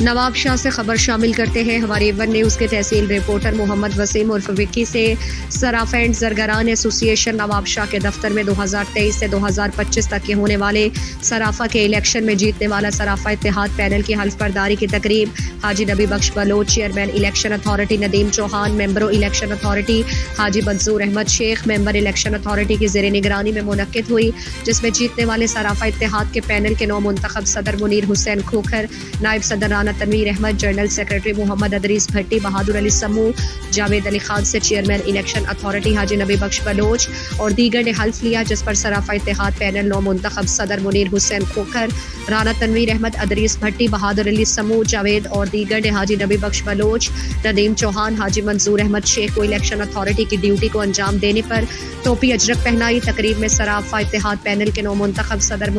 नवाब शाह से खबर शामिल करते हैं हमारे एवन न्यूज़ के तहसील रिपोर्टर मोहम्मद वसीम उर्फ विक्की से। सराफा एंड जरगरान एसोसिएशन नवाब शाह के दफ्तर में 2023 से 2025 तक के होने वाले सराफा के इलेक्शन में जीतने वाला सराफा इत्तेहाद पैनल की हल्फ बर्दारी की तकरीब Haji Nabi Bakhsh Baloch, chairman election authority Nadeem Chauhan, मेंबरों election authority Haji Mansoor Ahmed Shaikh, member election authority की ज़ेर निगरानी में मुनक्किद हुई, जिसमें जीतने वाले सराफा इत्तेहाद के पैनल के नौ मुंतखब सदर मुनीर हुसैन खोखर, नायब सदर राना तनवीर अहमद, जनरल सेक्रेटरी मोहम्मद अदरीस भट्टी, बहादुर अली समू, जावेद अली खान से चेयरमैन इलेक्शन अथॉरिटी हाजी नबी बख्श बलोच और दीगर ने हल्फ लिया, जिस पर सराफा इत्तेहाद पैनल नौ मुंतखब सदर मुनीर हुसैन खोखर, राना तनवीर अहमद, अदरीस भट्टी, बहादुर अली समू, जावेद और दीगर ने हाजी नबी बख्श बलोच, नदीम चौहान, हाजी मंसूर अहमद शेख को इलेक्शन अथॉरिटी की ड्यूटी को अंजाम देने पर टोपी अजरक पहनाई। तकरीब में सराफा इत्तेहाद पैनल के नौ मुंतखब सदर